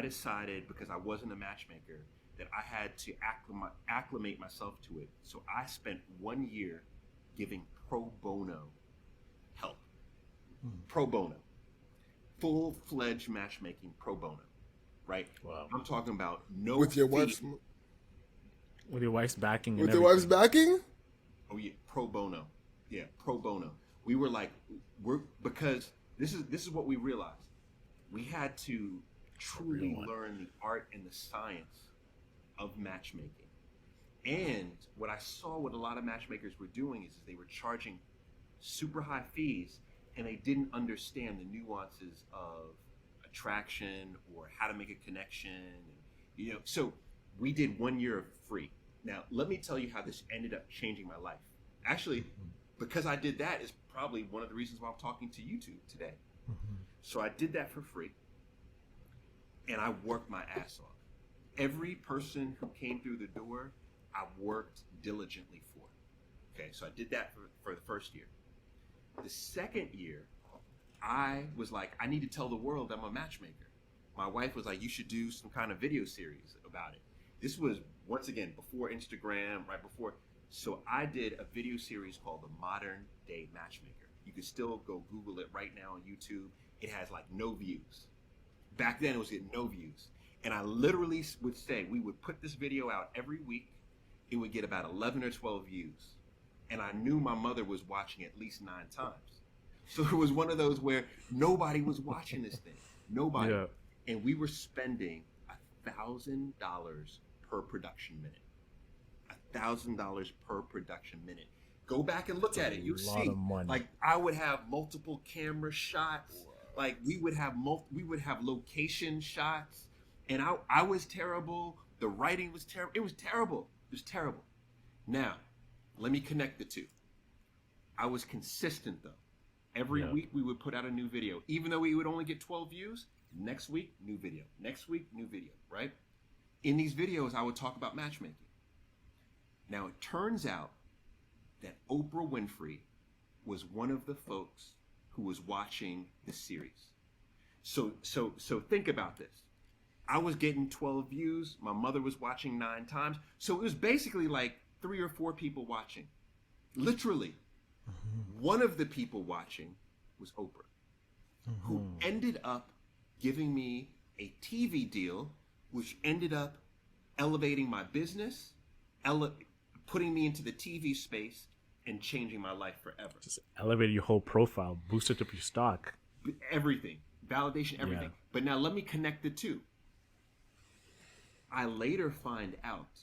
decided, because I wasn't a matchmaker, that I had to acclimate myself to it. So I spent 1 year giving pro bono help. Pro bono. Full-fledged matchmaking pro bono. Right? Wow. I'm talking about no With your fee. wife's backing. With and your wife's everything. backing? Oh yeah, pro bono. Yeah, pro bono. We were like, because this is what we realized. We had to truly learn the art and the science of matchmaking. And what I saw what a lot of matchmakers were doing is they were charging super high fees, and they didn't understand the nuances of attraction or how to make a connection. So we did 1 year of free. Now, let me tell you how this ended up changing my life. Actually, because I did that is probably one of the reasons why I'm talking to you two today. So I did that for free, and I worked my ass off. Every person who came through the door, I worked diligently for. Okay, so I did that for the first year. The second year, I was like, I need to tell the world I'm a matchmaker. My wife was like, you should do some kind of video series about it. This was, once again, before Instagram, right before. So I did a video series called The Modern Day Matchmaker. You can still go Google it right now on YouTube. It has like no views. Back then it was getting no views. And I literally would say, we would put this video out every week. It would get about 11 or 12 views. And I knew my mother was watching at least 9 times. So it was one of those where nobody was watching this thing. Nobody. Yeah. And we were spending $1,000 per production minute. $1,000 per production minute. Go back and look at it. You'll see. Like I would have multiple camera shots. Like we would have location shots. And I was terrible. The writing was terrible. It was terrible. It was terrible. Now, let me connect the two. I was consistent though. Every week we would put out a new video. Even though we would only get 12 views, next week, new video. Next week, new video, right? In these videos, I would talk about matchmaking. Now, it turns out that Oprah Winfrey was one of the folks who was watching the series. So think about this. I was getting 12 views. My mother was watching 9 times. So it was basically like 3 or 4 people watching. Literally. One of the people watching was Oprah, who ended up giving me a TV deal, which ended up elevating my business, putting me into the TV space, and changing my life forever. Just elevate your whole profile, boosted up your stock. Everything. Validation, everything. Yeah. But now let me connect the two. I later find out,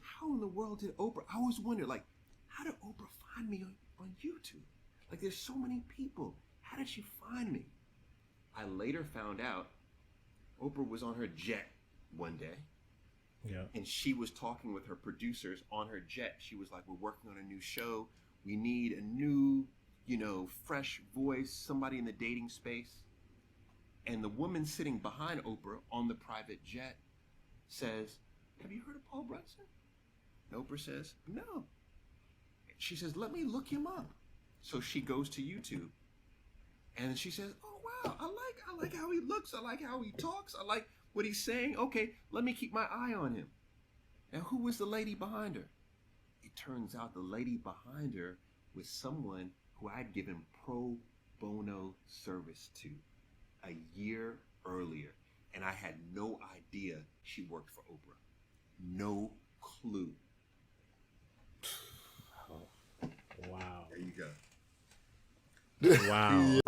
how in the world did Oprah, I always wondered, like, how did Oprah find me on YouTube? Like, there's so many people. How did she find me? I later found out Oprah was on her jet one day. Yeah. And she was talking with her producers on her jet. She was like, we're working on a new show. We need a new, fresh voice, somebody in the dating space. And the woman sitting behind Oprah on the private jet says, have you heard of Paul Brunson? And Oprah says, no. She says, let me look him up. So she goes to YouTube. And she says, oh, wow, I like how he looks. I like how he talks. I like what he's saying. Okay, let me keep my eye on him. And who was the lady behind her? It turns out the lady behind her was someone who I'd given pro bono service to a year earlier. And I had no idea she worked for Oprah. No clue. Wow. There you go. Wow.